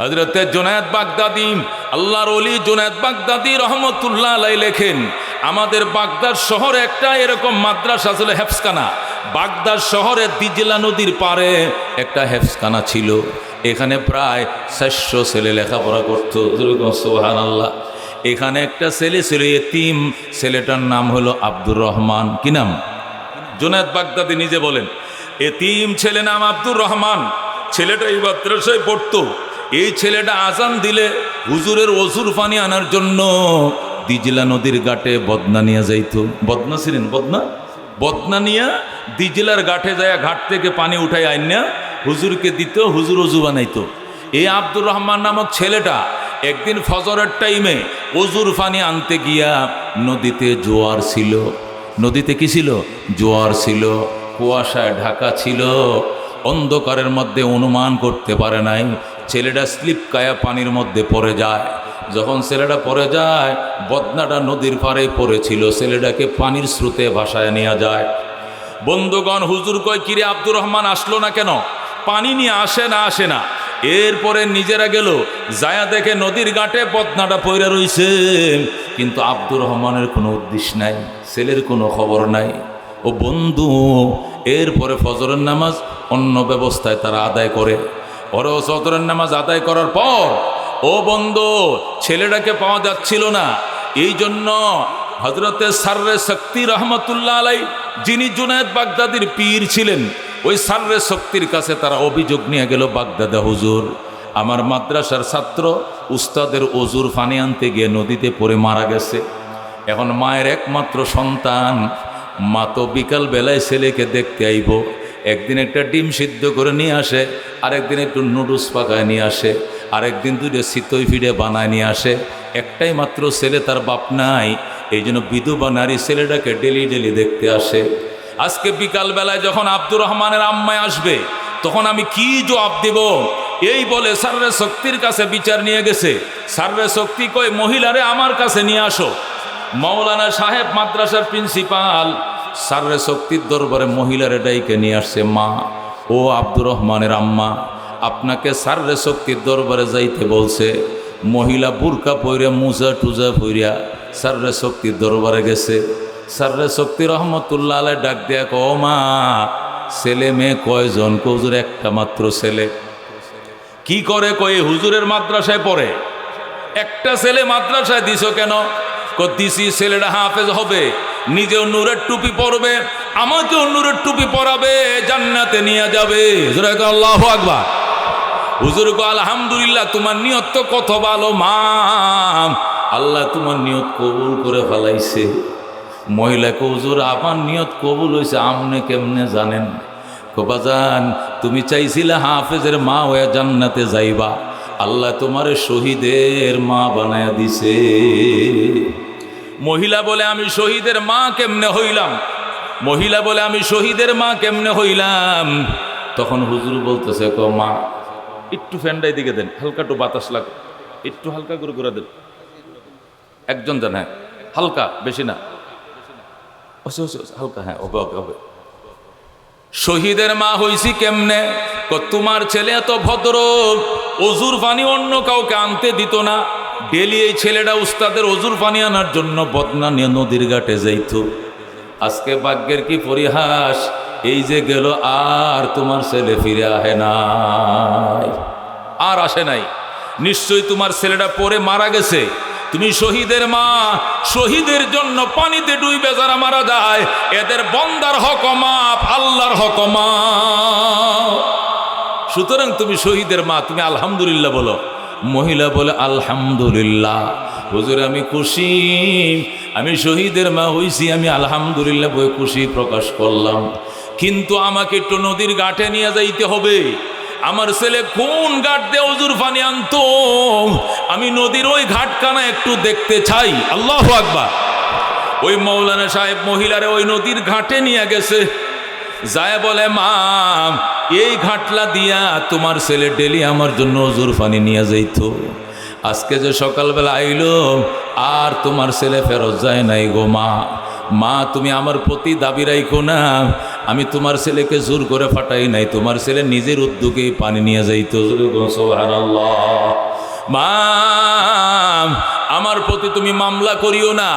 হযরতে জুনায়েদ বাগদাদি, আল্লাহর ওলি জুনায়েদ বাগদাদি রহমতুল্লাহ আলাইহি লেখেন, আমাদের বাগদাদ শহরে একটা এরকম মাদ্রাসা ছিল, হেফজখানা। বাগদাদ শহরে দিজলা নদীর পাড়ে একটা হেফজখানা ছিল। এখানে প্রায় 400 ছেলে লেখাপড়া করতো। সুবহানাল্লাহ। এখানে একটা ছেলে ছিল এতিম, ছেলেটার নাম হলো আব্দুর রহমান। কি নাম? জুনায়েদ বাগদাদি নিজে বলেন, এতিম ছেলে নাম আব্দুর রহমান। ছেলেটা এই মাদ্রাসায় পড়তো। এই ছেলেটা আজান দিলে হুজুরের ওযুর পানি আনার জন্য দিজলা নদীর ঘাটে বদনা নিয়ে যাইতো। বদনা ছিলেন? বদনা নিয়ে দিজলার ঘাটে যায়, ঘাট থেকে পানি উঠাই আইনা হুজুরকে দিত, হুজুর ওযু বানাইতো। এই আব্দুর রহমান নামক ছেলেটা একদিন ফজরের টাইমে ওযুর পানি আনতে গিয়া নদীতে জোয়ার ছিল। নদীতে কি ছিল? জোয়ার ছিল। কুয়াশায় ঢাকা ছিল। অন্ধকারের মধ্যে অনুমান করতে পারে নাই। ছেলেটা স্লিপ কায়া পানির মধ্যে পড়ে যায়। যখন ছেলেটা পড়ে যায়, বদনাটা নদীর পাড়ে পড়েছিল, ছেলেটাকে পানির স্রোতে ভাসায় নিয়ে যায়। বন্ধুগণ, হুজুর কয়, কিরে আব্দুর রহমান আসলো না কেন? পানি নিয়ে আসে না। এরপরে নিজেরা গেল, যায়া দেখে নদীর ঘাটে বদনাটা পইরা রইছে, কিন্তু আব্দুর রহমানের কোনো উদ্দেশ্য নাই, ছেলের কোনো খবর নাই। ও বন্ধু, এরপরে ফজরের নামাজ অন্য ব্যবস্থায় তারা আদায় করে। ওরা ফজরের নামাজ আদায় করার পর, ও বন্ধু, ছেলেটাকে পাওয়া যাচ্ছিল না। এই জন্য হযরতে সাররে শক্তি রহমতুল্লাহ আলাইহি, যিনি জুনায়েদ বাগদাদির পীর ছিলেন, ওই সাররে শক্তির কাছে তারা অভিযোগ নিয়ে গেল, বাগদাদে হুজুর, আমার মাদ্রাসার ছাত্র উস্তাদের ওযুর পানি আনতে গিয়ে নদীতে পড়ে মারা গেছে। এখন মায়ের একমাত্র সন্তান, মা তো বিকাল বেলায় ছেলেকে দেখতে আইব। একদিন একটা ডিম সিদ্ধ করে নিয়ে আসে, আরেকদিন একটু নুডলস পাকায় নিয়ে আসে, আরেকদিন দুটো চিতই ফিরে বানায় নিয়ে আসে। একটাই মাত্র ছেলে, তার বাপ নাই। এই জন্য বিধবা নারী ছেলেটাকে ডেলি দেখতে আসে। আজকে বিকাল বেলায় যখন আব্দুর রহমানের আম্মায় আসবে, তখন আমি কি জবাব দেব? এই বলে সাররে শক্তির কাছে বিচার নিয়ে গেছে। সাররে শক্তি কয়, মহিলারে আমার কাছে নিয়ে আসো। মাওলানা সাহেব মাদ্রাসার প্রিন্সিপাল সাররে শক্তির দরবারে মহিলারে ডাইকে নিয়ে আসছে। মা, ও আব্দুর রহমানের আম্মা, আপনাকে সাররে শক্তির দরবারে যাইতে বলছে। মহিলা বুরকা পইরা, মুজা টুজা পইরা সাররে শক্তির দরবারে গেছে। সাররে শক্তি রহমতুল্লাহ আলাইহি ডাক দেয়া, ও মা, ছেলে মেয়ে কয়জন? হুজুর একটা মাত্র ছেলে। কি করে? কই হুজুরের মাদ্রাসায় পড়ে। একটা ছেলে মাদ্রাসায় দিছো কেন? দিছি ছেলেটা হাফেজ হবে, নিজেও নূরের টুপি পরবে, আমাকেও নূরের টুপি পরাবে, জান্নাতে নিয়ে যাবে। আল্লাহু আকবার। হুজুর কো, আলহামদুলিল্লাহ, তোমার নিয়ত তো কত ভালো মা, আল্লাহ তোমার নিয়ত কবুল করে ফেলাইছে। মহিলাকে, হুজুর আমার নিয়ত কবুল হয়েছে, আপনি কেমনে জানেন? বাজান, তুমি চাইছিলে হাফেজের মা হয়ে জান্নাতে যাইবা, আল্লাহ তোমারে শহীদের মা বানায়া দিছে। মহিলা বলে, আমি শহীদের মা কেমনে হইলাম? মহিলা বলে, আমি শহীদের মা কেমনে হইলাম? তখন হুজুর বলতেছে, মা একটু ফ্যানটাই দিকে দেন, হালকা একটু বাতাস লাগে, একটু হালকা করে ঘুরে দেন। একজন জান, হ্যাঁ হালকা, বেশি না, হালকা, হ্যাঁ হবে। শহীদের মা হইছি কেমনে? তোমার ছেলে এত ভদ্র, ওযুর পানি অন্য কাউকে আনতে দিত না। ডেলি এই ছেলেটা উস্তাদের ওযুর পানি আনার জন্য বদনা নিয়ে নদীর ঘাটে যাইত। আজকে ভাগ্যের কি পরিহাস, এই যে গেল, আর তোমার ছেলে ফিরে আসে নাই, আর আসে নাই। নিশ্চয়ই তোমার ছেলেটা পড়ে মারা গেছে। তুমি শহীদের মা, শহীদের জন্য পানিতে ডুবে যারা মারা যায়, এদের বন্দার হক মাফ, আল্লাহর হক মাফ। সুতরাং তুমি শহীদের মা, তুমি আলহামদুলিল্লাহ বলো। মহিলা বলে, আলহামদুলিল্লাহ হুজুর, আমি খুশি, আমি শহীদের মা হইছি, আমি আলহামদুলিল্লাহ বলে খুশি প্রকাশ করলাম। কিন্তু আমাকে একটু নদীর ঘাটে নিয়ে যাইতে হবে। আমার ছেলে কোন ঘাট দিয়ে ওযুর পানি আনতো, আমি নদীর ওই ঘাটখানা একটু দেখতে চাই। আল্লাহু আকবার। ওই মাওলানা সাহেব মহিলারে ওই নদীর ঘাটে নিয়ে গেছে। যায় বলে, মা, এই ঘাটলা দিয়া তোমার ছেলে ডেলি আমার জন্য ওযুর পানি নিয়ে যাইতো। আজকে যে সকালবেলা আইলো, আর তোমার ছেলে ফেরত যায় নাই গো মা। মা, তুমি আমার প্রতি দাবি রাখো না, আমি তোমার ছেলেকে জোর করে ফাটাই নাই, তোমার ছেলে নিজের উদ্যোগে পানি নিয়ে যাইতো। সুবহানাল্লাহ। মা, আমার প্রতি তুমি মামলা করিও না।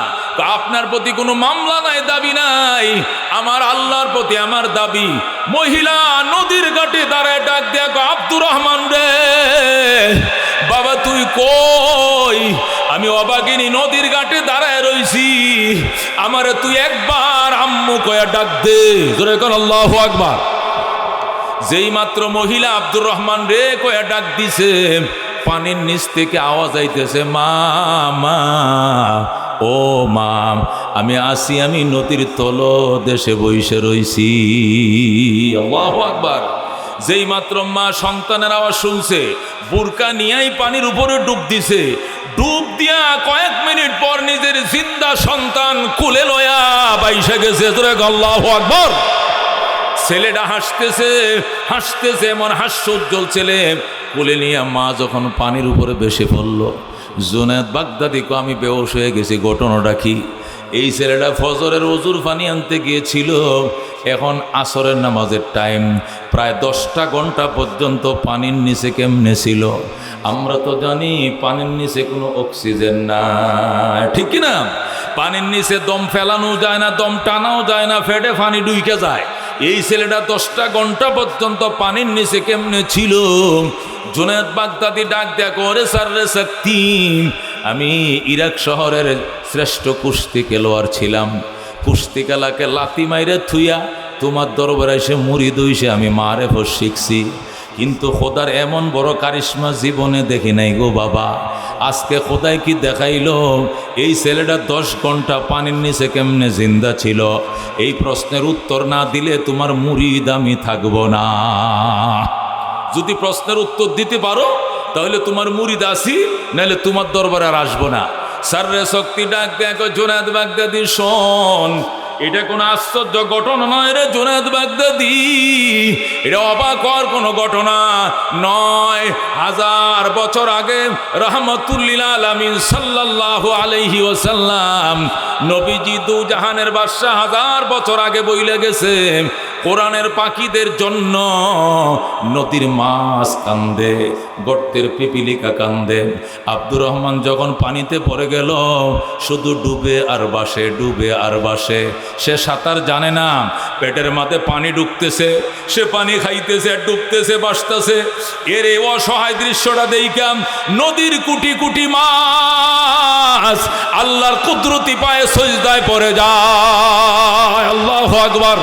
আপনার প্রতি কোনো মামলা নাই, দাবি নাই, আমার আল্লাহর প্রতি আমার দাবি। মহিলা নদীর ঘাটে দাঁড়ায় ডাক দেখো, আব্দুর রহমান রে বাবা তুই কই? আমি অবাগিনী নদীর ঘাটে দাঁড়ায় রইছি, আমারে তুই একবার আম্মু কয়া ডাক দে। জোরে কর আল্লাহু আকবার। যেই মাত্র মহিলা আব্দুর রহমান রে কয়া ডাক দিছে, পানির নিচ থেকে আওয়াজ আইতেছে, মা মা, ও মা, আমি আসি, আমি নদীর তলদেশে বইসে রইছি। আল্লাহু আকবার। যেই মাত্র মা সন্তানের আওয়াজ শুনছে, বুরকা নিয়েই পানির উপরে ডুব দিছে। ডুব দিয়া কয়েক মিনিট পর নিজের জিন্দা সন্তান কুলে লয়া বাইসে গেছে। আল্লাহু আকবার। ছেলেটা হাসতেছে হাসতেছে, এমন হাস্যোজ্জ্বল ছেলে কোলে নিয়ে মা যখন পানির উপরে বেশি পড়ল, জুনায়েদ বাগদাদিকে আমি বেহুশ হয়ে গেছি। ঘটনাটা কি? এই ছেলেটা ফজরের ওজুর পানি আনতে গিয়েছিল, এখন আসরের নামাজের টাইম, প্রায় 10টা ঘন্টা পর্যন্ত পানির নিচে কেমনে ছিল? আমরা তো জানি পানির নিচে কোনো অক্সিজেন নাই, ঠিক কিনা? পানির নিচে দম ফেলানো যায় না, দম টানাও যায় না, ফেটে পানি ডুইকে যায়। এই ছেলেটা 10টা ঘন্টা পর্যন্ত পানির নিচে কেমনে ছিল? জুনায়েদ বাগদাদি ডাক দেয়া করে, স্যার রে শক্তি, আমি ইরাক শহরের শ্রেষ্ঠ কুস্তি খেলোয়াড় ছিলাম। কুস্তি খেলাকে লাথি মাইরে থুইয়া তোমার দরবারে এসে মুড়ি দইছে আমি মারে ভর শিখছি, কিন্তু খোদার এমন বড় কারিশমা জীবনে দেখি নাই গো বাবা। আজকে খোদাই কি দেখাইলো? এই ছেলেটা 10 ঘন্টা পানির নিচে কেমনে জিন্দা ছিল? এই প্রশ্নের উত্তর না দিলে তোমার মুরিদ আমি থাকবো না। যদি প্রশ্নের উত্তর দিতে পারো তাহলে তোমার মুরিদ আসি, নাহলে তোমার দরবারে আর আসবো না। সাররে শক্তি ডাক দেখো, জুনায়েদ বাগদাদি শোন, এটা কোনো আশ্চর্য ঘটনা নয় রে জুনায়েদ বাগদাদি, এটা অবাক হওয়ার কোনো ঘটনা নয়। 1000 বছর আগে রাহমাতুল্লিল আলামিন সাল্লাল্লাহু আলাইহি ওয়াসাল্লাম নবীজি দু জাহানের বাদশা 1000 বছর আগে বইলে গেছে, কোরআনের পাখিদের জন্য নদীর মাছ কান্দে, গর্তের পিপিলিকা কান্দে। আব্দুর রহমান যখন পানিতে পড়ে গেল, শুধু ডুবে আর বাসে, ডুবে আর বাসে। সে সাঁতার জানে না, পেটের মাঝে পানি ঢুকতেছে, সে পানি খাইতেছে, ডুবতেছে, বাসতেছে। এর এই অসহায় দৃশ্যটা দেইখাম নদীর কুটি কুটি মাছ আল্লাহর কুদরতি পায়ে সিজদায় পড়ে যায়। আল্লাহু আকবার।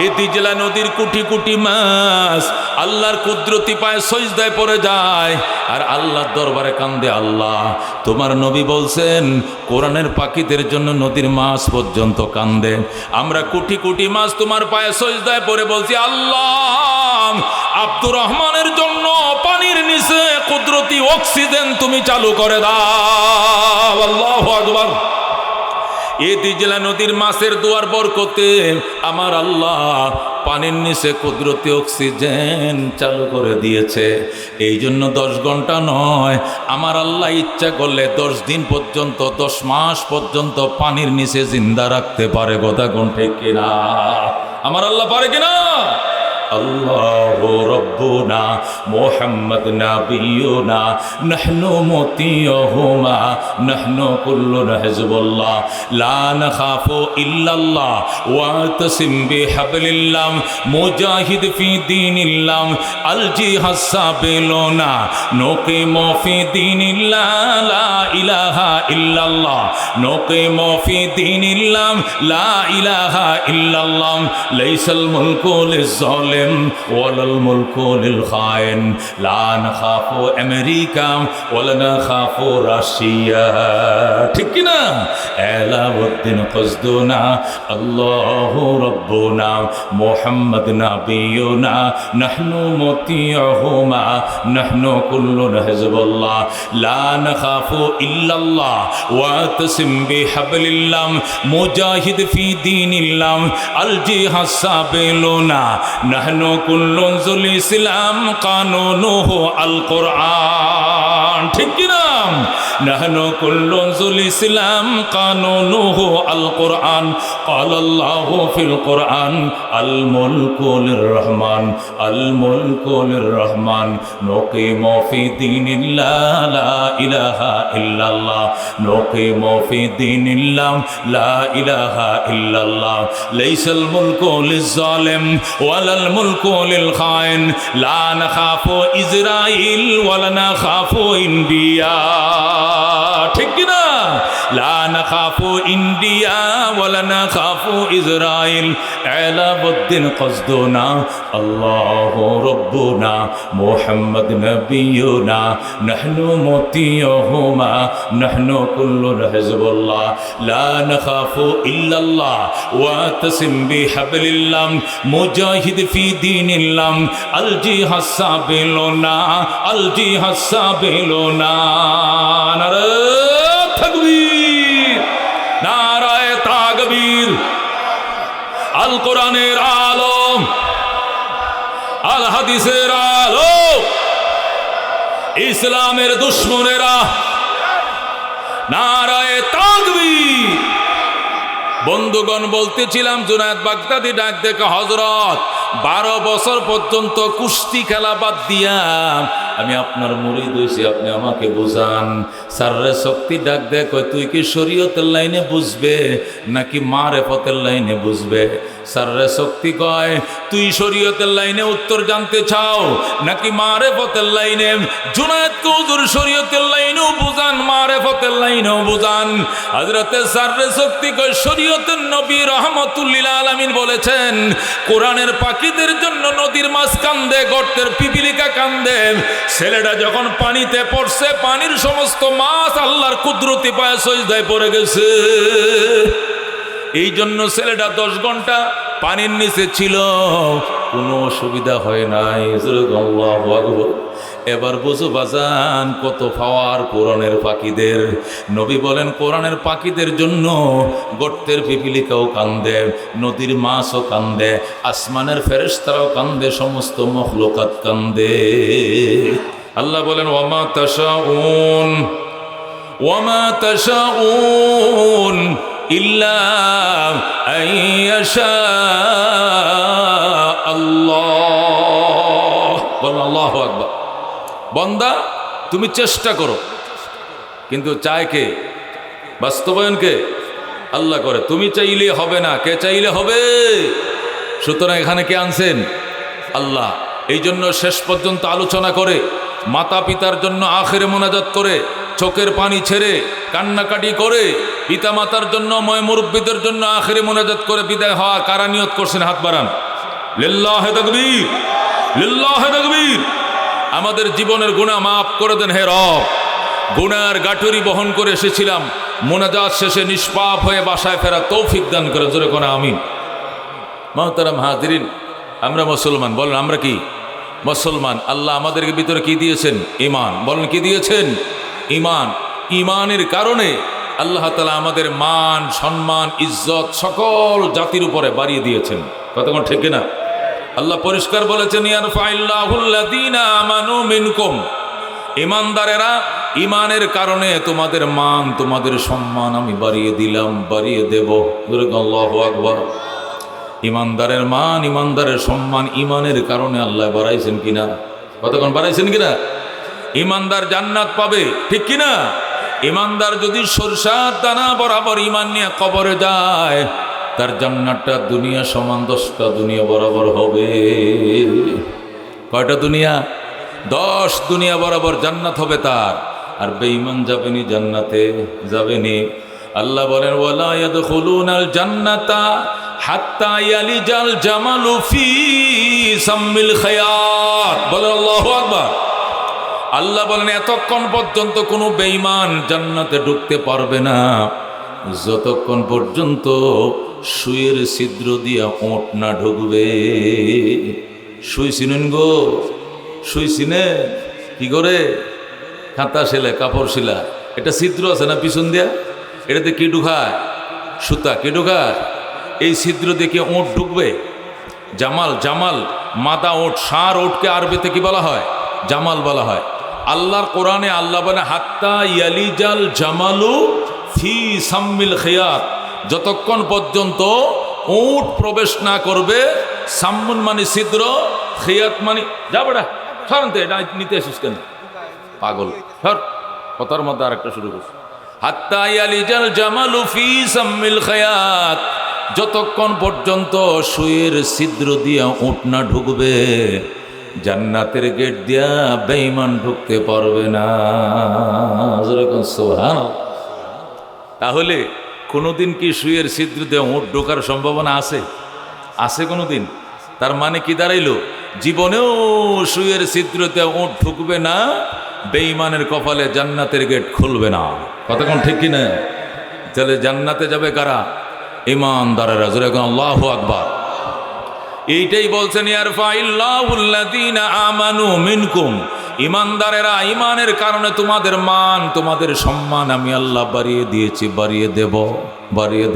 এই দিজলা নদীর কুটি কুটি মাছ আল্লাহর কুদরতি পায়ে সিজদায় পড়ে যায় আর আল্লাহর দরবারে কান্দে, আল্লাহ তোমার নবী বলছেন কোরআনের পাখিদের জন্য নদীর মাছ পর্যন্ত কান্দে। আমরা কুটি কুটি মাছ তোমার পায়ে সিজদায় পড়ে বলছি, আল্লাহ আব্দুর রহমানের জন্য পানির নিচে কুদরতি অক্সিজেন তুমি চালু করে দাও। আল্লাহু আকবার। এই দিজলা নদীর মাছের দুয়ার বরকতে আমার আল্লাহ পানির নিচে কুদরতি অক্সিজেন চালু করে দিয়েছে। এই জন্য 10 ঘন্টা নয়, আমার আল্লাহ ইচ্ছা করলে 10 দিন পর্যন্ত, 10 মাস পর্যন্ত পানির নিচে জিন্দা রাখতে পারে। কথা কোন ঠিক কিনা? আমার আল্লাহ পারে কিনা? আল্লাহু রাব্বুনা মুহাম্মদ নাবিয়ুনা নাহনু মুতিয়ুহুমা নাহনু কুল্লুনা হিজবুল্লাহ লা নাখাফু ইল্লাল্লাহ ওয়া তাসিম বিহাবলিল্লাহ মুজাহিদ ফি দীনিল্লাহ আল জিহাদ সাবিলুনা নুকিমু ফি দীনিল্লাহ লা ইলাহা ইল্লাল্লাহ নুকিমু ফি দীনিল্লাহ লা ইলাহা ইল্লাল্লাহ লাইসাল মুলকু লিজ-জালিম ওয়ালাল মুলকু লিল খায়েন লা নাখাফু আমেরিকা ওয়ালা নাখাফু রাশিয়া। ঠিক কি না? আলাউদ্দিন কসদুনা আল্লাহু রাব্বুনা মুহাম্মদ নাবিয়ুনা নাহনু মুতিয়ুহুমা নাহনু কুল্লুনা হিজবুল্লাহ লা নাখাফু ইল্লাল্লাহ ওয়া তাসিম বিহাবলিল্লাহ মুজাহিদ ফি দীনিল্লাহ আল জিহাদ সাবিলুনা নাহনু কুল্লুন জুল ইসলাম কানুনুহু আল কোরআন। ঠিক কিনা? নাহনু কুল্লুল ইসলাম কানুনুহু আল কোরআন ক্বালাল্লাহু ফিল কোরআন আল মুলকু লিররহমান আল মুলকু লিররহমান নুকিমু ফি দীনিল্লাহ লা ইলাহা ইল্লাল্লাহ নুকিমু ফি দীনিল্লাহ লা ইলাহা ইল্লাল্লাহ লাইসাল মুলকু লিজ-জালিম ওয়ালাল মুলকু লিল খাইন লা নাখাফু ইসরাইল ওয়ালা নাখাফু ইন্ডিয়া ঠিক কিনা? লা নাখাফু ইন্ডিয়া ওয়ালা নাখাফু ইসরাইল আলাবুদ্দিন কসদুনা আল্লাহু রাব্বুনা মুহাম্মদ নবিয়ুনা নাহনু মুতিয়ুহুমা নাহনু কুল্লুন হিজবুল্লাহ লা নাখাফু ইল্লাল্লাহ ওয়া তাসিম বিহাবলিল্লাহ মুজাহিদ ফি দীনিল্লাহ আল জিহাদ সাবিলুনা আল জিহাদ সাবিলুনা নারে তাকবীর নারায়ে তাকবীর আল কোরআনের আলো আল হাদিসের আলো ইসলামের দুশমনেরা নারায়ে তাকবীর। বন্ধুগণ বলতেছিলাম জুনায়েদ বাগদাদি ডাক দেখে হযরত 12 বছর পর্যন্ত কুস্তি খেলা বাদ দিয়া আমি আপনার মুরিদ হইছি, আপনি আমাকে বুঝান। সাররে শক্তি ডাক দেয় কয় তুই কি শরীয়তের লাইনে বুঝবে নাকি মারেফতের লাইনে বুঝবে? সাররে শক্তি কয় তুই শরীয়তের লাইনে উত্তর জানতে চাও নাকি মারেফতের লাইনে? জুনায়েদকে হুজুর শরীয়তের লাইনেও বুঝান মারেফতের লাইনেও বুঝান। হযরতে সাররে শক্তি কয় শরীয়তের নবী রাহমাতুল লিল আলামিন বলেছেন কোরআনের পাখিদের জন্য নদীর মাছ কান্দে, গর্তের পিপিলিকা কান্দে। ছেলেটা যখন পানিতে পড়ছে পানির সমস্ত মাছ আল্লাহর কুদরতি পায়ে সিজদায় পড়ে গেছে। এই জন্য ছেলেটা 10 ঘন্টা পানির নিচে ছিল, কোনো অসুবিধা হয় নাই। আল্লাহু আকবার। এবার বুঝো বাজান কত পাওয়ার কোরআনের পাখিদের। নবী বলেন কোরআনের পাখিদের জন্য গর্তের পিপিলিকাও কান্দে, নদীর মাছও কান্দে, আসমানের ফেরেশতারাও কান্দে, সমস্ত মখলুকাত কান্দে। আল্লাহ বলেন ওয়ামা তাশাউন ইল্লা আইয়াশা আল্লাহ। বলেন আল্লাহু আকবার। বান্দা তুমি চেষ্টা করো, কিন্তু চায় কে? বাস্তবায়ন কে? আল্লাহ করে। তুমি চাইলে হবে না, কে চাইলে হবে? সুতরাং এখানে কে আনছেন? আল্লাহ। এই জন্য শেষ পর্যন্ত আলোচনা করে, মাতা পিতার জন্য আখেরে মোনাজাত করে, চোখের পানি ছেড়ে কান্নাকাটি করে, পিতা মাতার জন্য ময় মুরব্বীদের জন্য আখেরে মোনাজাত করে বিদায় হওয়া কারা নিয়ত করছেন? হাত বাড়ান। লিল্লাহি তাকবীর, লিল্লাহি তাকবীর। আমাদের জীবনের গুনাহ মাফ করে দেন হে রব। গুনার গাঠুরি বহন করে এসেছিলাম, মোনাজাত শেষে নিষ্পাপ হয়ে বাসায় ফেরা তৌফিক দান করে, জোরে কোন আমিন। মুহতারাম হাজিরিন, আমরা মুসলমান। বলেন আমরা কি মুসলমান? আল্লাহ আমাদেরকে ভিতরে কি দিয়েছেন? ঈমান। বলেন কি দিয়েছেন? ঈমান। ঈমানের কারণে আল্লাহ তাআলা আমাদের মান সম্মান ইজ্জত সকল জাতির উপরে বাড়িয়ে দিয়েছেন। কতক্ষণ ঠিক কিনা? আল্লাহ পরিষ্কার বলেছেন ইয়ারফাইল্লাহুল্লাযীনা আমানু মিনকুম। ঈমানদারেরা ঈমানের কারণে তোমাদের মান তোমাদের সম্মান আমি বাড়িয়ে দিলাম, বাড়িয়ে দেব। আল্লাহু আকবার। ঈমানদারের মান ঈমানদারের সম্মান ঈমানের কারণে আল্লাহ বাড়াইছেন কিনা? কতক্ষণ বাড়াইছেন কিনা? ঈমানদার জান্নাত পাবে, ঠিক কিনা? ঈমানদার যদি সরষার দানা বরাবর ঈমান নিয়ে কবরে যায়, তার জান্নাতটা দুনিয়া সমান 10টা দুনিয়া বরাবর হবে। কয়টা দুনিয়া? 10 দুনিয়া বরাবর জান্নাত হবে তার। আর বেঈমান যাবেনি জান্নাতে, যাবেনি। আল্লাহ বলেন ওয়ালা ইয়াদখুলুনাল জান্নাতা হাত্তা ইয়ালিজাল জামালু ফি সাম্মিল খায়াত। বলেন আল্লাহু আকবার। আল্লাহ বলেন এতক্ষণ পর্যন্ত কোনো বেঈমান জান্নাতে ঢুকতে পারবে না যতক্ষণ পর্যন্ত সুইয়ের ছিদ্র দিয়া ওঁট না ঢুকবে। সুই চিনেন গো? সুই চিনে কি করে? কাঁথা সেলাই, কাপড় সেলা, এটা ছিদ্র আছে না পিছন দিয়া? এটাতে কি ঢুকায়? সুতা। কি ঢুকায়? এই ছিদ্র দেখে ওঁট ঢুকবে। জামাল, জামাল মাদা ওঁট, ষাঁড় ওঁটকে আরবিতে কি বলা হয়? জামাল বলা হয়। আল্লাহর কোরআনে আল্লাহ বলে হাত্তা ইয়ালিজাল জামালু ফি সাম্মিল খিয়াত, যতক্ষণ পর্যন্ত উট প্রবেশ না করবে, সাম্মুন মানে ছিদ্র, খিয়াত মানে যা বেড়া সরতে, এটা নিতে আসিস কেন পাগল, সর কথার মধ্যে আরেকটা শুরু করছে। হাত্তা ইয়ালিজাল জামালু ফি সাম্মিল খিয়াত, যতক্ষণ পর্যন্ত সুয়ের ছিদ্র দিয়া উট না ঢুকবে, জান্নাতের গেট দিয়া বেঈমান ঢুকতে পারবে না। সুবহানাল্লাহ। তাহলে কোনোদিন কি সুয়ের ছিদ্র দিয়ে উট ঢোকার সম্ভাবনা আছে? আছে কোনোদিন? তার মানে কি দাঁড়াইলো? জীবনেও সুয়ের ছিদ্র দিয়ে উট ঢুকবে না, বেঈমানের কপালে জান্নাতের গেট খুলবে না। কতক্ষণ ঠিক কিনা? তাহলে জান্নাতে যাবে কারা? ঈমানদারেরা। জোরে বলুন আল্লাহু আকবার। এইটাই বলছেন ইয়ারফাইল্লাহুল্লাযীনা আমানু মিনকুম, ঈমানদারেরা, ঈমানের কারণে তোমাদের মান, তোমাদের সম্মান আমি আল্লাহ বাড়িয়ে দিয়েছি, বাড়িয়ে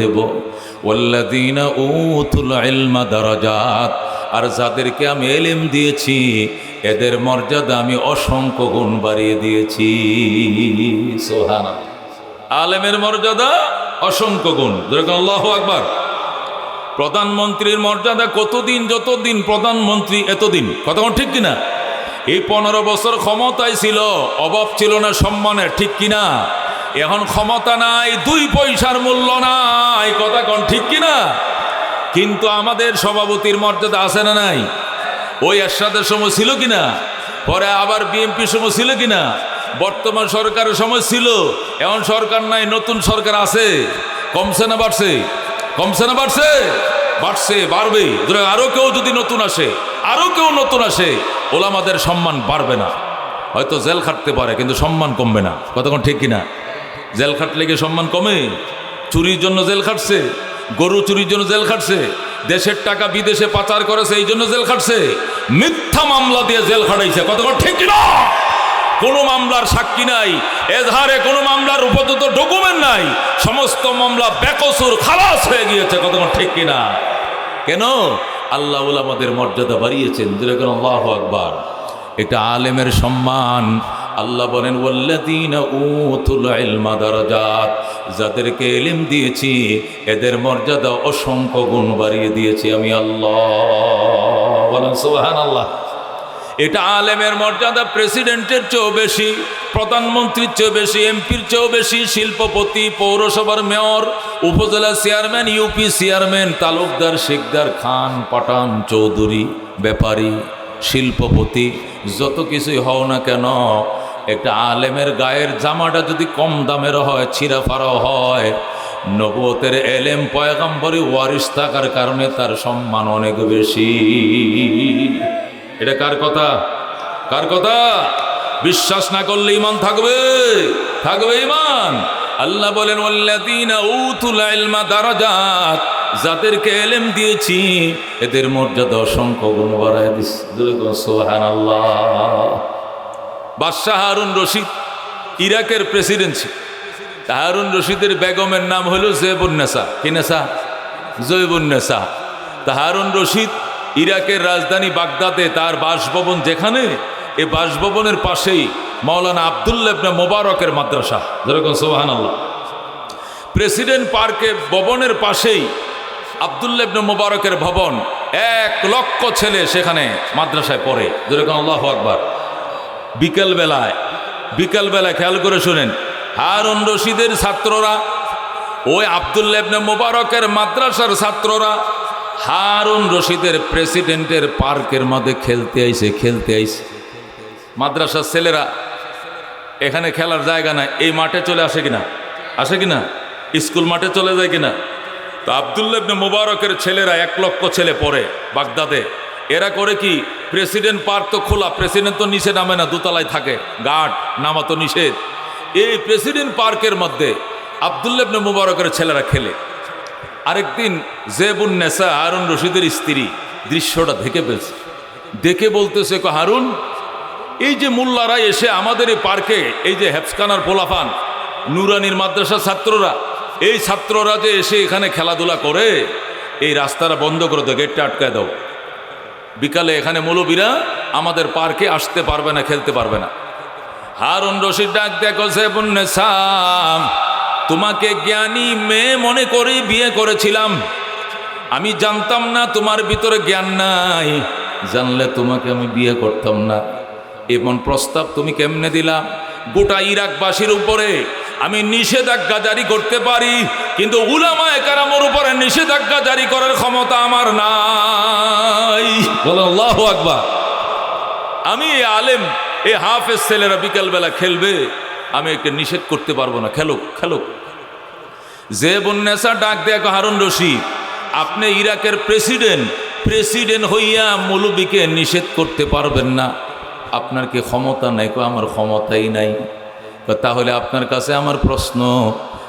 দেব। ওয়াল্লাযীনা উতুল ইলমা দারাজাত, আর যাদেরকে আমি ইলম দিয়েছি এদের মর্যাদা আমি অসংখ্য গুণ বাড়িয়ে দিয়েছি। সুবহানাল্লাহ। আলেমের মর্যাদা অসংখ্য গুণ। যেরকম আল্লাহু আকবার। প্রধানমন্ত্রীর মর্যাদা কতদিন? যতদিন প্রধানমন্ত্রী এতদিন। কতক্ষণ ঠিক কিনা? এই 15 বছর ক্ষমতায় ছিল, অভাব ছিল না সম্মানের, ঠিক কিনা? এখন ক্ষমতা নাই, 2 পয়সার মূল্য নাই। কতক্ষণ ঠিক কিনা? কিন্তু আমাদের সভাপতির মর্যাদা আছে না নাই? ওই এরশাদের সময় ছিল কিনা? পরে আবার বিএনপির সময় ছিল কিনা? বর্তমান সরকারের সময় ছিল। এখন সরকার নাই, নতুন সরকার আছে। কমছে না বাড়ছে? কমছে না বাড়ছে? বাড়ছে, বাড়বে। আরো কেউ যদি নতুন আসে, আরো কেউ নতুন আসে, ওলামাদের সম্মান বাড়বে না। হয়তো জেল খাটতে পারে কিন্তু সম্মান কমবে না। কতক্ষণ ঠিক কিনা? জেল খাটলে কি সম্মান কমে? চুরির জন্য জেল খাটছে, গরু চুরির জন্য জেল খাটছে, দেশের টাকা বিদেশে পাচার করেছে এই জন্য জেল খাটছে, মিথ্যা মামলা দিয়ে জেল খাটাইছে। কতক্ষণ ঠিক কিনা? কোনো মামলার সাক্ষী নাই, এজাহারে কোনো মামলার উপযুক্ত ডকুমেন্ট নাই, সমস্ত মামলা বেকসুর খালাস হয়ে গিয়েছে। কতক্ষণ ঠিক কিনা? কেন? আল্লাহ উলামাদের মর্যাদা বাড়িয়েছেন। যেরকম আল্লাহু আকবার। এটা আলেমের সম্মান। আল্লাহ বলেন ওয়াল্লাযীনা উতুল ইলমা দারাজাত, যাদেরকে ইলম দিয়েছি এদের মর্যাদা অসংখ্য গুণ বাড়িয়ে দিয়েছি আমি আল্লাহ। বলেন সুবহানাল্লাহ। এটা আলেমের মর্যাদা প্রেসিডেন্টের চেয়েও বেশি, প্রধানমন্ত্রীর চেয়েও বেশি, এমপির চেয়েও বেশি, শিল্পপতি, পৌরসভার mayor, upazila chairman, UP chairman, Talukdar, Sikdar, Khan, Pathan, Chowdhury, Bepari, শিল্পপতি, যত কিছুই হও না কেন, একটা আলেমের গায়ের জামাটা যদি কম দামের হয়, ছিঁড়া ফাড়া হয়, নবুয়তের এলেম পয়গম্বরী ওয়ারিস থাকার কারণে তার সম্মান অনেক বেশি। এটা কার কথা? কার কথা? বিশ্বাস না করলে ঈমান থাকবে? থাকবে ঈমান। আল্লাহ বলেন ওয়াল্লাযীনা উতুল ইলমা দারাজাত, যাদেরকে ইলম দিয়েছি এদের মর্যাদা অসংখ্য গুণ বাড়ায় দিয়েছি। সুবহানাল্লাহ। বাদশাহ হারুন রশিদ ইরাকের প্রেসিডেন্ট ছিল। হারুন রশিদের বেগমের নাম হলো জয়বুন্নেসা। কি নেসা? জয়বুন্নেসা। তা হারুন রশিদ ইরাকের রাজধানী বাগদাদে তার বাসভবন, যেখানে এই বাসভবনের পাশেই মাওলানা আব্দুল্লাহ ইবনে মোবারকের মাদ্রাসা। যেরকম সুবহানাল্লাহ। প্রেসিডেন্ট পার্কে ভবনের পাশেই আব্দুল্লাহ ইবনে মোবারকের ভবন। 1 লক্ষ ছেলে সেখানে মাদ্রাসায় পড়ে। যেরকম আল্লাহু আকবার। বিকালবেলায় খেয়াল করে শুনেন, হারুন রশিদের ছাত্ররা, ওই আব্দুল্লাহ ইবনে মোবারকের মাদ্রাসার ছাত্ররা হারুন রশিদের প্রেসিডেন্টের পার্কের মধ্যে খেলতে আইছে। মাদ্রাসার ছেলেরা, এখানে খেলার জায়গা নাই, এই মাঠে চলে আসে কিনা? স্কুল মাঠে চলে যায় কিনা? তো আব্দুল্লাহ ইবনে মোবারকের ছেলেরা 1 লক্ষ ছেলে পড়ে বাগদাদে। এরা করে কি, প্রেসিডেন্ট পার্ক তো খোলা, প্রেসিডেন্ট তো নিচে নামে না, দোতলায় থাকে, গার্ড নামা তো নিষেধ। এই প্রেসিডেন্ট পার্কের মধ্যে আব্দুল্লাহ ইবনে মোবারকের ছেলেরা খেলে। আরেকদিন জয়বুন্নেসা, হারুন রশিদের স্ত্রী, দৃশ্যটা দেখে ফেলছে। দেখে বলতেছে, হারুন, এই যে মোল্লারা এসে আমাদের এই পার্কে, এই যে হেফসখানার পোলাপান, নুরানির মাদ্রাসার ছাত্ররা, এই ছাত্ররা যে এসে এখানে খেলাধুলা করে, এই রাস্তাটা বন্ধ করে দাও, গেটটা আটকায় দাও। বিকালে এখানে মৌলবীরা আমাদের পার্কে আসতে পারবে না, খেলতে পারবে না। হারুন রশিদ ডাক দেখো জেবুন্নেসা, তোমাকে জ্ঞানী মেয়ে মনে করে বিয়ে করেছিলাম। আমি জানতাম না তোমার ভিতরে জ্ঞান নাই, জানলে তোমাকে আমি বিয়ে করতাম না। এমন প্রস্তাব তুমি কেমনে দিলা? গোটা ইরাকবাসীর উপরে আমি নিষেধাজ্ঞা জারি করতে পারি, কিন্তু উলামায়ে কেরামের উপরে নিষেধাজ্ঞা জারি করার ক্ষমতা আমার নাই। বলো আল্লাহু আকবার। আমি এই আলেম, এই হাফেজ ছেলেরা বিকালবেলা খেলবে, আমি একে নিষেধ করতে পারবো না, খেলুক খেলুক। জেবুন্নেসা ডাক দেয়, হারুন রশিদ, আপনি ইরাকের প্রেসিডেন্ট হইয়া মৌলবীকে নিষেধ করতে পারবেন না? আপনার কি ক্ষমতা নাই? আমার ক্ষমতাই নাই। তাহলে আপনার কাছে আমার প্রশ্ন,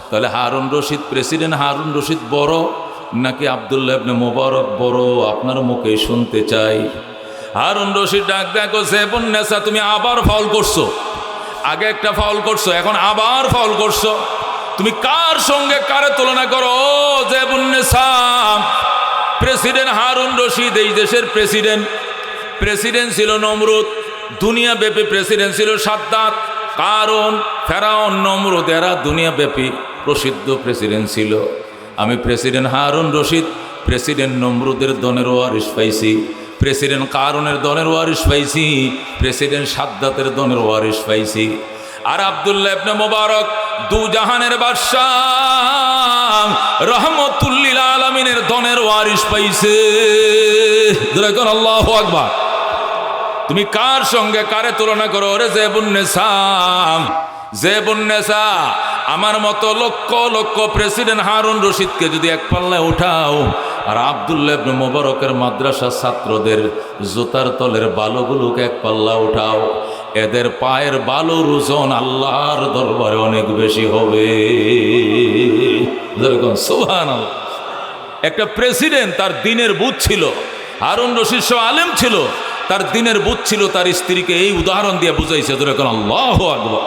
তাহলে হারুন রশিদ প্রেসিডেন্ট, হারুন রশিদ বড় নাকি আব্দুল্লাহ ইবনে মুবারক বড়? আপনার মুখে শুনতে চাই। হারুন রশিদ ডাক দেখো জেবুন্নেসা, তুমি আবার ফাউল করছো। আগে একটা ফাউল করছো, এখন আবার ফাউল করছো। তুমি কার সঙ্গে কারে তুলনা করো? জেবুন্নেসা, প্রেসিডেন্ট হারুন রশিদ এই দেশের প্রেসিডেন্ট ছিল নমরুদ, দুনিয়াব্যাপী প্রেসিডেন্ট ছিল সাদ্দাত, কারণ ফেরাউন, নমরুদ, এরা দুনিয়াব্যাপী প্রসিদ্ধ প্রেসিডেন্ট ছিল। আমি প্রেসিডেন্ট হারুন রশিদ প্রেসিডেন্ট নমরুদের দনের ওয়ারিশ পাইছি, প্রেসিডেন্ট কারুনের দনের ওয়ারিশ পাইছি, প্রেসিডেন্ট সাদ্দাতের দনের ওয়ারিশ পাইছি। আর আব্দুল্লাহ ইবনে মুবারক দু জাহানের বাদশাহ রহমতুল্লিল আলামিনের দনের ওয়ারিশ পাইছে। দেখুন আল্লাহু আকবার। তুমি কার সঙ্গে কারে তুলনা করো রে জেবুন্নেসা? আমার মতো লক্ষ লক্ষ প্রেসিডেন্ট হারুন রশিদকে যদি এক পাল্লায় উঠাও, আর আব্দুল্লাহ ইবনে মুবারকের মাদ্রাসার ছাত্রদের জুতার তলের বালুগুলোকে এক পাল্লা উঠাও, এদের পায়ের বালুর ওজন আল্লাহর দরবারে অনেক বেশি হবে। সুবহানাল্লাহ। একটা প্রেসিডেন্ট, তার দিনের বুঝ ছিল, হারুন রশিদ সহ আলেম ছিল, তার দিনের বুঝ ছিল, তার স্ত্রীকে এই উদাহরণ দিয়ে বুঝাইছে। আল্লাহু আকবার।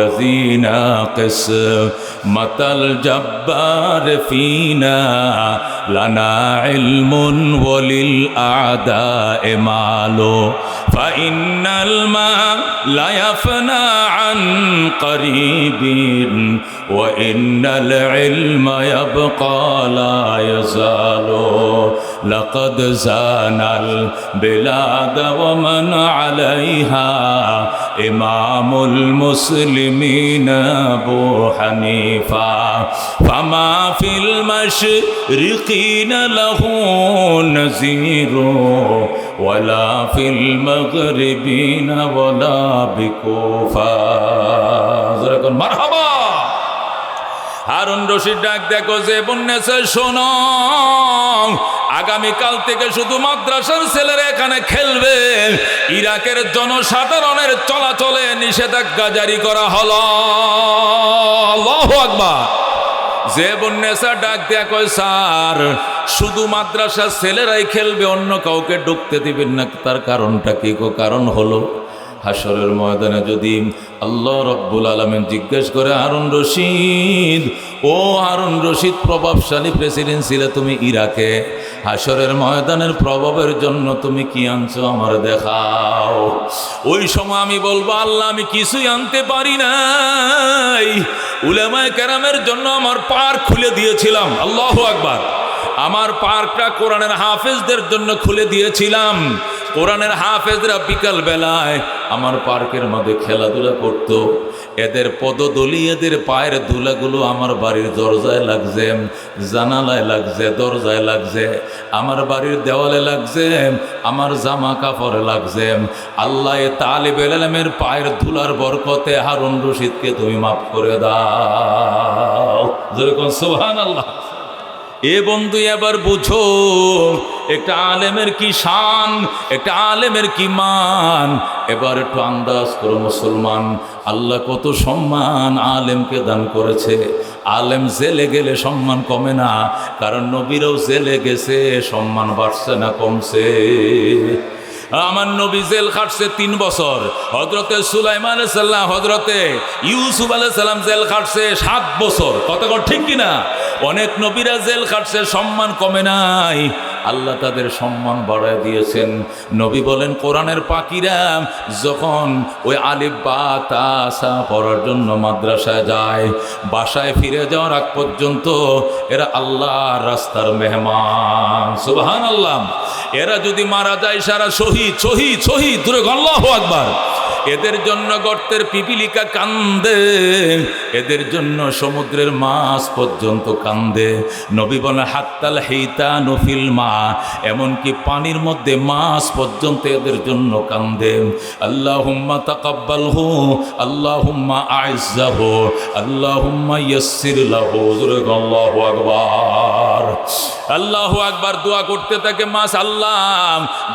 রাজিনা কিসমাতাল জব্বার ফিনা লানা ইলমুন ওয়ালিল আদায়ে মালু ফাইন্নাল মা লা ইয়াফনা আন করিবিন ওয়া ইন্নাল ইলমা ইয়াবকা লা ইয়াজালু লাকাদ জানাল বিলাদ ওয়া মান আলাইহা ইমামুল মুসলিমিন আবু হানিফা ফামা ফিল মাশরিকিন লাহু নাযীরু ওয়ালা ফিল মাগরিবিন ওয়ালা বিকুফা। মারহাবা। হারুন রশিদ ডাক দেখো জেবুন্নেসা, শোনো, আগামীকাল থেকে শুধু মাদ্রাসার ছেলেরা এখানে খেলবে, ইরাকের জনসাধারণের চলাচলে নিষেধাজ্ঞা জারি করা হলো। আল্লাহু আকবার। জেবুন্নেসা ডাক দেয়া কয়, স্যার শুধু মাদ্রাসার ছেলেরাই খেলবে, অন্য কাউকে ঢুকতে দিবেন না। তার কারণটা কি? কারণ হলো হাসরের ময়দানে যদি আল্লাহ রব্বুল আলামিন জিজ্ঞেস করে, হারুন রশিদ, ও হারুন রশিদ প্রভাবশালী প্রেসিডেন্ট ছিলে তুমি ইরাকে, হাসরের ময়দানের প্রভাবের জন্য তুমি কি আনছো আমার দেখাও। ওই সময় আমি বলবো, আল্লাহ আমি কিছুই আনতে পারি নাই, উলামায়ে কেরামের জন্য আমার পার্ক খুলে দিয়েছিলাম। আল্লাহু আকবার। আমার পার্কটা কোরআনের হাফেজদের জন্য খুলে দিয়েছিলাম। কোরআনের হাফেজরা বিকাল বেলায় আমার পার্কের মধ্যে খেলাধুলা করত। এদের পদধূলি, এদের পায়ের ধুলাগুলো আমার বাড়ির দরজায় লাগছে, জানালায় লাগছে, দরজায় লাগছে, আমার বাড়ির দেওয়ালে লাগছে, আমার জামা কাপড়ে লাগছে। আল্লাহ তালিবেল ইলমের পায়ের ধুলার বরকতে হারুন রশিদকে তুমি মাফ করে দাও। যেরকম সুবহানাল্লাহ। এ বন্ধু এবার বুঝো একটা আলেমের কি শান, একটা আলেমের কি মান। এবার একটু আন্দাজ করো মুসলমান, আল্লাহ কত সম্মান আলেমকে দান করেছে। আলেম জেলে গেলে সম্মান কমে না, কারণ নবীরাও জেলে গেছে, সম্মান বাড়ছে না কমছে। আমার নবী জেল খাটছে 3 বছর, হযরতে সুলাইমান আলাইহিস সালাম, হযরতে ইউসুফ আলাইহিস সালাম জেল খাটছে 7 বছর। কথা ঠিক কিনা? অনেক নবীরা জেল খাটছে, সম্মান কমে নাই। আল্লাহ তাদের সম্মান বাড়ায় দিয়েছেন। নবী বলেন কোরআনের পাখিরা যখন ওই আলিফ বা তা সা পড়ার জন্য মাদ্রাসায় যায়, বাসায় ফিরে যাওয়ার আগ পর্যন্ত এরা আল্লাহর রাস্তার মেহমান। সুবহানাল্লাহ। এরা যদি মারা যায় সারা শহীদ শহীদ শহীদ, দূরে আল্লাহু আকবার। এদের জন্য গর্তের পিপিলিকা কান্দে, এদের জন্য সমুদ্রের মাছ পর্যন্ত কান্দে। নবী বলেন হাত্তাল হিতানু ফিল মা, এমনকি পানির মধ্যে মাছ পর্যন্ত এদের জন্য কান্দে। আল্লাহুম্মা তাকাব্বালহু, আল্লাহুম্মা আইজ্জাহু, আল্লাহুম্মা ইয়াসসির লাহু। আল্লাহু আকবার, আল্লাহু আকবার। দোয়া করতে থাকে মাছ, আল্লাহ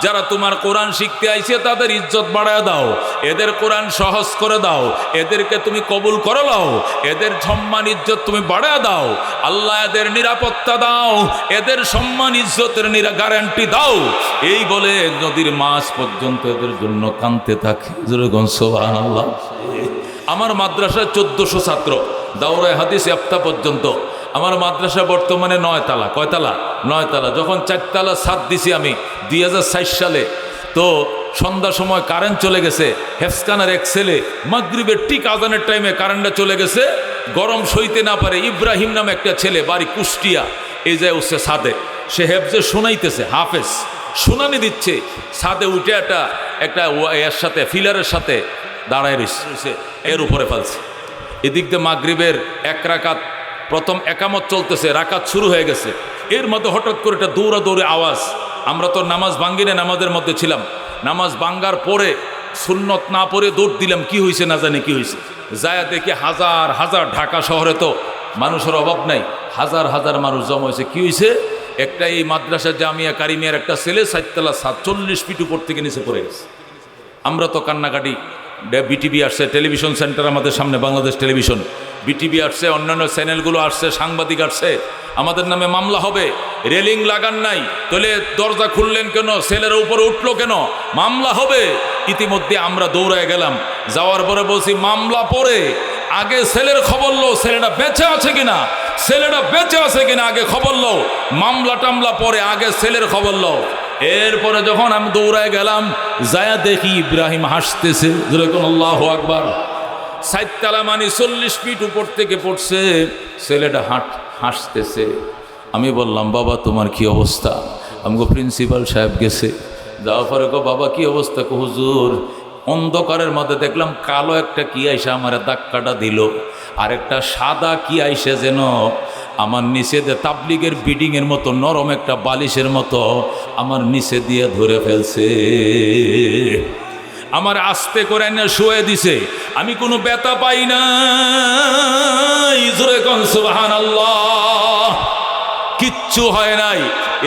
যারা তোমার কোরআন শিখতে আইছে তাদের ইজ্জত বাড়ায় দাও, এদের কোরআন সহজ করে দাও, এদেরকে তুমি কবুল করে নাও, এদের সম্মান ইজ্জত তুমি বাড়ায় দাও। আল্লাহ এদের নিরাপত্তা দাও, এদের সম্মান ইজ্জতের গ্যারান্টি দাও। এই বলে নদীর মাছ পর্যন্ত এদের জন্য কাঁদতে থাকে। সুবহানাল্লাহ। আমার মাদ্রাসায় 1400 ছাত্র, দাওরায়ে হাদিস ইফতা পর্যন্ত। আমার মাদ্রাসা বর্তমানে 9 তালা। কয় তালা? 9 তালা। যখন 4 তালা ছাদ দিছি আমি 2004 সালে, তো সন্ধ্যার সময় কারেন্ট চলে গেছে। হেফসখানার এক ছেলে মাগরিবের ঠিক আজানের টাইমে কারেন্টটা চলে গেছে, গরম সইতে না পারে ইব্রাহিম নামে একটা ছেলে, বাড়ি কুষ্টিয়া, এই যায় উঠছে ছাদে, সে হেফজে শোনাইতেছে, হাফেজ শুনানি দিচ্ছে। ছাদে উঠে একটা এর সাথে ফিলারের সাথে দাঁড়ায় রয়েছে, এর উপরে ফেলছে। এদিক দিয়ে মাগরিবের 1 রাকাত প্রথম একামত চলতেছে, রাকাত শুরু হয়ে গেছে। এর মধ্যে হঠাৎ করে একটা দৌড়াদৌড়ি আওয়াজ। আমরা তো নামাজ ভাঙ্গিনে নামাজের মধ্যে ছিলাম। নামাজ ভাঙ্গার পরে সুন্নত না পড়ে দৌড় দিলাম, কি হয়েছে না জানি কি হয়েছে। যায় দেখি হাজার হাজার, ঢাকা শহরে তো মানুষের অভাব নাই, হাজার হাজার মানুষ জমা হয়েছে। কি হয়েছে? একটা এই মাদ্রাসা জামিয়া কারিমিয়ার একটা ছেলে 4 তালা 40 ফিট উপর থেকে নিচে পড়ে গেছে। আমরা তো কান্নাকাটি। বিটিভি আসছে, টেলিভিশন সেন্টার আমাদের সামনে, বাংলাদেশ টেলিভিশন, বিটিভি আসছে, অন্যান্য চ্যানেলগুলো আসছে, সাংবাদিক আসছে, আমাদের নামে মামলা হবে। রেলিং লাগান নাই, তাহলে দরজা খুললেন কেন, ছেলের উপরে উঠলো কেন, মামলা হবে। ইতিমধ্যে আমরা দৌড়ায় গেলাম, যাওয়ার পরে বলছি মামলা পড়ে আগে ছেলের খবর লো, ছেলেটা বেঁচে আছে কিনা, ছেলেটা বেঁচে আছে কিনা আগে খবর লো, মামলা টামলা পরে আগে ছেলের খবর লো। এরপরে যখন আমি দৌড়ায় গেলাম, যায়া দেখি ইব্রাহিম হাসতেছে। যেরকম আল্লাহু আকবার। 4 তালা মানে 40 ফিট উপর থেকে পড়ছে, ছেলেটা হাসতেছে। আমি বললাম বাবা তোমার কি অবস্থা? আমাকে প্রিন্সিপাল সাহেব গেছে, যাওয়ার পরে গো বাবা কি অবস্থা? হুজুর অন্ধকারের মধ্যে দেখলাম কালো একটা কি আইসা আমার ধাক্কাটা দিল, আর একটা সাদা কি আইসে যেন আমার নিচে দিয়ে তাবলিগের বিডিংয়ের মতো নরম একটা বালিশের মতো আমার নিচে দিয়ে ধরে ফেলছে। আমার আস্তে করে এনে শুয়ে দিছে, আমি কোনো ব্যথা পাই না। জোরে কোন সুবহানাল্লাহ। কিচ্ছু হয় নাই।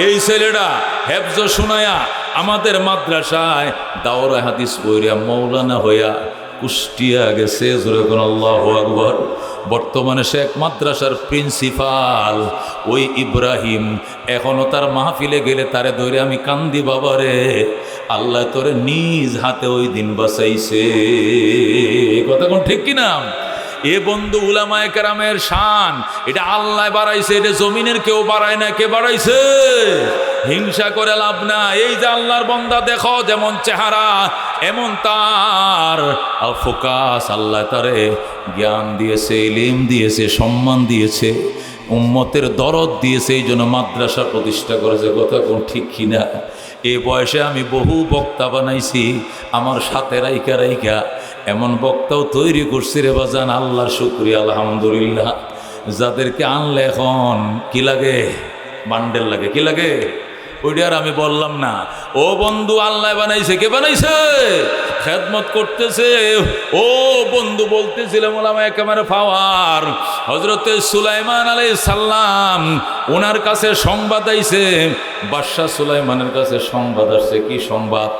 এই ছেলেটা হেফজ শোনায়া আমাদের মাদ্রাসায় দাওরায়ে হাদিস পড়িয়া মৌলানা হইয়া কুষ্টিয়া গেছে। জোরে কোন আল্লাহু আকবার। বর্তমানে সে এক মাদ্রাসার প্রিন্সিপাল। ওই ইব্রাহিম এখনো তার মাহফিলে গেলে তারে ধরে আমি কান্দি, বাবারে আল্লাহ তোরে নিজ হাতে ওই দিন বাঁচাইছে। কথা কোন ঠিক কিনা? এ বন্ধু উলামায়ে কেরামের শান, এটা আল্লাহ বাড়াইছে, এটা জমিনের কেউ বাড়ায় না। কে বাড়াইছে? হিংসা করে লাভ না। এই যে আল্লাহর বান্দা দেখো যেমন চেহারা এমন তার ফোকাস। আল্লাহ তারে জ্ঞান দিয়েছে, ইলম দিয়েছে, সম্মান দিয়েছে, উম্মতের দরদ দিয়েছে, এই জন্য মাদ্রাসা প্রতিষ্ঠা করেছে। কথা কোন ঠিক কিনা? এই বয়সে আমি বহু বক্তা বানাইছি, আমার সাথে রাইকা রাইকা এমন বক্তাও তৈরি করছি রে বাজান। আল্লাহর শুকরিয়া, আলহামদুলিল্লাহ। যাদেরকে আনলে এখন কি লাগে? বান্ডেল লাগে। কি লাগে? ওইটা আর আমি বললাম না। ও বন্ধু আল্লাহ বানাইছে। কে বানাইছে? খেদমত করতেছে। ও বন্ধু বলতেছিলাম ওলামায়ে কেরামের পাওয়ার। হযরতে সুলাইমান আলাইহিস সালাম ওনার কাছে সংবাদ আইছে, বাদশা সুলাইমানের কাছে সংবাদ আসছে। কি সংবাদ?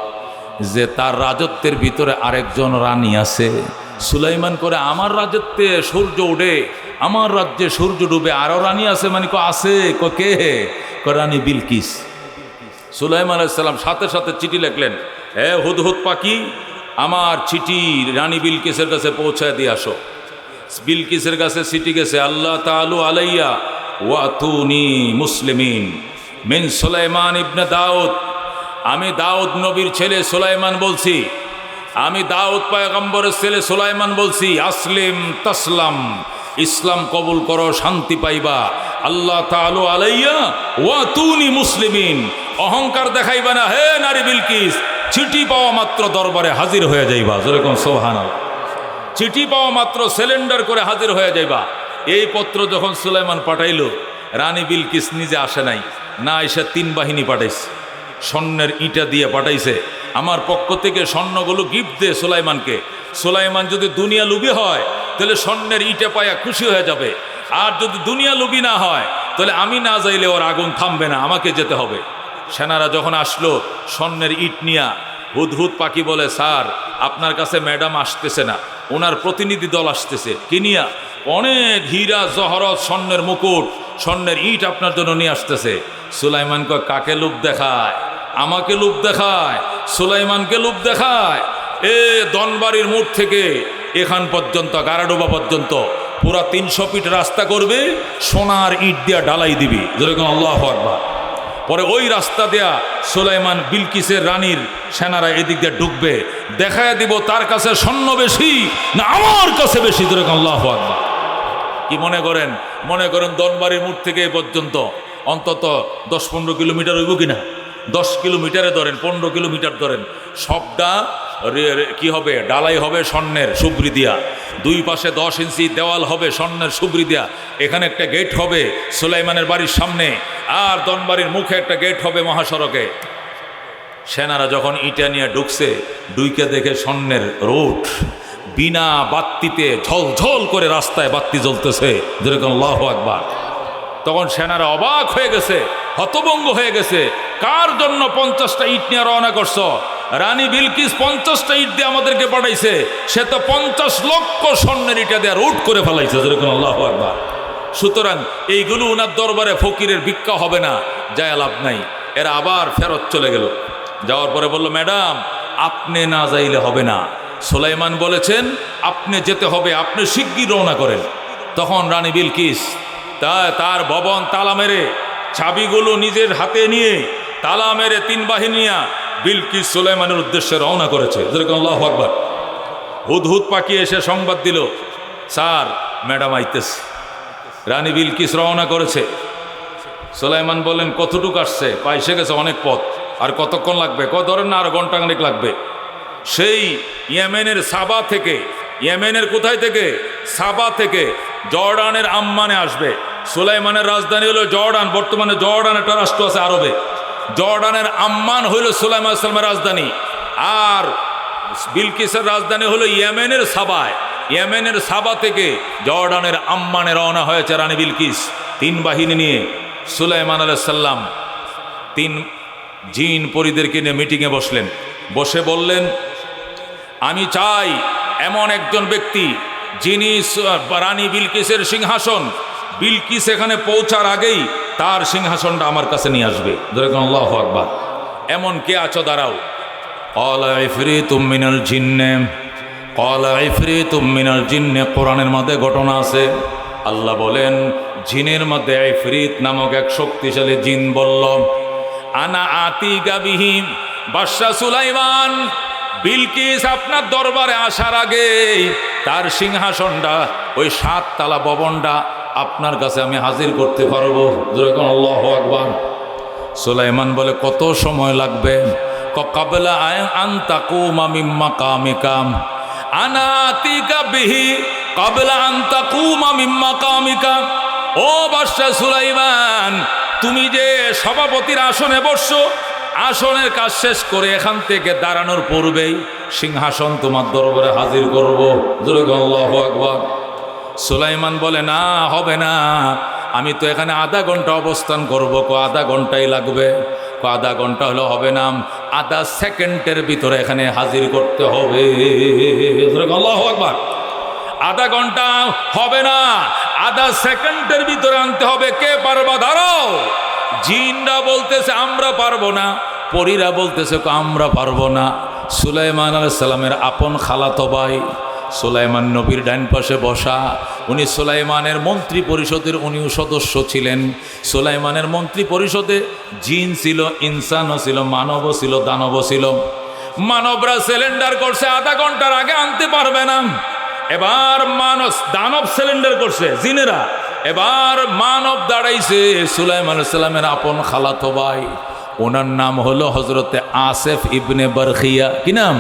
যে তার রাজত্বের ভিতরে আরেকজন রানী আছে। সুলাইমান করে আমার রাজত্বে সূর্য ওঠে, আমার রাজ্যে সূর্য ডুবে, আরও রানী আছে। মানে আছে কে? রানী বিলকিস। সুলাইমান আলাইহিস সালাম সাথে সাথে চিঠি লিখলেন, হে হুদহুদ পাখি, আমার চিঠি রানী বিলকিসের কাছে পৌঁছায় দিয়ে আসো। বিলকিসের কাছে চিঠি গেছে, আল্লাহ তাআলা আলাইয়া ওয়াতুনি মুসলিমিন, মিন সুলাইমান ইবনে দাউদ, আমি দাউদ নবীর ছেলে সুলাইমান বলছি, আমি দাউদ পয়গম্বরের ছেলে সুলাইমান বলছি, আসলিম তাসলাম, ইসলাম কবুল করো শান্তি পাইবা, আল্লাহ তাআলা আলাইয়া ওয়া তুনি মুসলিমিন, অহংকার দেখাইবা না হে নারী বিলকিস, চিঠি পাওয়া মাত্র দরবারে হাজির হয়ে যাইবা, যেরকম সুবহানাল্লাহ, চিঠি পাওয়া মাত্র সিলিন্ডার করে হাজির হয়ে যাইবা। এই পত্র যখন সুলাইমান পাঠাইল, রানী বিলকিস নিজে আসে নাই, না এসে 3 বাহিনী পাঠাইছে, স্বর্ণের ইটা দিয়ে পাঠাইছে, আমার পক্ষ থেকে স্বর্ণগুলো গিফট দে সুলাইমানকে। সুলাইমান যদি দুনিয়া লুবি হয় তাহলে স্বর্ণের ইটা পায়া খুশি হয়ে যাবে, আর যদি দুনিয়া লুবি না হয় তাহলে আমি না যাইলে ওর আগুন থামবে না, আমাকে যেতে হবে। সেনারা যখন আসলো স্বর্ণের ইট নিয়া, হুদহুদ পাখি বলে, স্যার আপনার কাছে ম্যাডাম আসতেছে না, ওনার প্রতিনিধি দল আসতেছে, কিনিয়া অনেক হীরা জহরত স্বর্ণের মুকুট স্বর্ণের ইট আপনার জন্য নিয়ে আসতেছে। সুলাইমান কয়, কাকে লোভ দেখায়? আমাকে লোভ দেখায়, সুলাইমানকে লোভ দেখায়। এ দনবাড়ির মোড় থেকে এখান পর্যন্ত গারাডোবা পর্যন্ত পুরা 300 ফিট রাস্তা করবে, সোনার ইট দিয়া ঢালাই দিবি, যেরকম আল্লাহু আকবার। পরে ওই রাস্তা দেয়া সুলাইমান বিলকিসের রানীর সেনারা এদিক দিয়ে ঢুকবে, দেখায় দিব তার কাছে স্বর্ণ বেশি না আমার কাছে বেশি, যেরকম আল্লাহু আকবার। কি মনে করেন? মনে করেন দনবাড়ির মোড় থেকে এ পর্যন্ত অন্তত 10-15 কিলোমিটার হইব কিনা? 10 কিলোমিটারে ধরেন, 15 কিলোমিটার ধরেন, সবটা কি হবে? ডালাই হবে স্বর্ণের সুবরি দিয়া, 2 পাশে 10 ইঞ্চি দেওয়াল হবে স্বর্ণের সুবরি দিয়া, এখানে একটা গেট হবে সুলাইমানের বাড়ির সামনে, আর দনবাড়ির মুখে একটা গেট হবে মহাসড়কে। সেনারা যখন ইটা নিয়ে ঢুকছে, ডুইকে দেখে স্বর্ণের রোড, বিনা বাত্তিতে ঝলঝল করে রাস্তায় বাত্তি জ্বলতেছে, যেরকম আল্লাহু আকবার। তখন সেনারা অবাক হয়ে গেছে, হতভম্ব হয়ে গেছে, কার জন্য 50টা ইট নিয়ে রওনা করছ? রানী বিলকিস 50টা ইট দিয়ে আমাদেরকে পাঠাইছে, সে তো 50 লক্ষ স্বর্ণের ইটা দিয়ে রুট করে ফেলাইছে, যেরকম আল্লাহু আকবার। সুতরাং এইগুলো ওনার দরবারে ফকিরের ভিক্ষা হবে না, যায় লাভ নাই। এরা আবার ফেরত চলে গেল, যাওয়ার পরে বলল, ম্যাডাম আপনি না যাইলে হবে না, সুলাইমান বলেছেন আপনি যেতে হবে, আপনি শিগগির রওনা করেন। তখন রানী বিলকিস তার ভবন তালা মেরে, চাবিগুলো নিজের হাতে নিয়ে তালা মেরে 3 বাহিনী নিয়ে বিলকিস সুলাইমানের উদ্দেশ্যে রওনা করেছে, যেরকম আল্লাহু আকবার। হুদহুদ পাখি এসে সংবাদ দিল, স্যার ম্যাডাম আইতেছে। রানী বিলকিস রওনা করেছে। সুলাইমান বলেন, কতটুকু আসছে? পাইসে গেছে অনেক পথ, আর কতক্ষণ লাগবে? ধরেন না আর ঘন্টাখানেক লাগবে। সেই ইয়েমেনের সাবা থেকে, ইয়েমেনের কোথায় থেকে? সাবা থেকে জর্ডানের আম্মানে আসবে। সুলাইমানের রাজধানী হলো জর্ডান, বর্তমানে জর্ডান একটা রাষ্ট্র আছে আরবে, জর্ডানের আম্মান হইল সুলাইমান ইসলামের রাজধানী, আর বিলকিসের রাজধানী হলো ইয়েমেনের সাবায়। ইয়েমেনের সাবা থেকে জর্ডানের আম্মানে রওনা হয়েছে রানী বিলকিস 3 বাহিনী নিয়ে। সুলাইমান আলাইহিস সালাম 3 জিন পরীদেরকে নিয়ে মিটিংয়ে বসলেন, বসে বললেন, আমি চাই এমন একজন ব্যক্তি যিনি রানী বিলকিসের সিংহাসন, বিলকিস এখানে পৌঁছার আগেই তার সিংহাসনটা আমার কাছে নিয়ে আসবে, যেরকম আল্লাহু আকবার। এমন কে আছো? দাঁড়াও। ক্বালা ইফরিতুম মিনাল জিন্নে, ক্বালা ইফরিতুম মিনাল জিন্নে, কোরআনের মধ্যে ঘটনা আছে। আল্লাহ বলেন, জিনের মধ্যে ইফরিত নামক এক শক্তিশালী জিন বলল, আনা আতিকা বিহি, বাদশা সুলাইমান বিলকিস আপনার দরবারে আসার আগে তার সিংহাসনটা, ওই 7 তালা ভবনটা আপনার কাছে আমি হাজির করতে পারবো, যেরকম আল্লাহু আকবার। সুলাইমান বলে, কত সময় লাগবে? ক্বাবলা আন তাকুমা মিন মাকামিকা, আনা আতিকা বিহি ক্বাবলা আন তাকুমা মিন মাকামিকা। ও বাদশা সুলাইমান, তুমি যে সভাপতির আসনে বসছো, আসনের কাজ শেষ করে এখান থেকে দাঁড়ানোর পূর্বেই সিংহাসন তোমার দরবারে হাজির করবো, যেরকম আল্লাহু আকবার। সুলাইমান বলে, না হবে না, আমি তো এখানে আধা ঘন্টা অবস্থান করবো। আধা ঘন্টাই লাগবে। আধা ঘন্টা হলে হবে না, আধা সেকেন্ডের ভিতরে এখানে হাজির করতে হবে, আল্লাহু আকবার। আধা ঘন্টা হবে না, আধা সেকেন্ডের ভিতরে আনতে হবে। কে পারবা? দাঁড়াও। জিনরা বলতেছে আমরা পারবো না, পরীরা বলতেছে আমরা পারবো না। সুলাইমান আলাইহিস সালামের আপন খালাতো ভাই সুলাইমান নবীর ডান পাশে বসা। উনি সুলাইমানের মন্ত্রী পরিষদের উনিও সদস্য ছিলেন। সুলাইমানের মন্ত্রী পরিষদে জিন ছিল, ইনসানও ছিল, মানবও ছিল, দানবও ছিল। মানবরা সিলিন্ডার করছে আধা ঘন্টার আগে আনতে পারবে না, এবার দানব সিলিন্ডার করছে জিনেরা। এবার মানব দাঁড়াইছে সুলাইমান আলাইহিস সালামের আপন খালাতো ভাই, ওনার নাম হলো হযরতে আসেফ ইবনে বরখিয়া। কি নাম?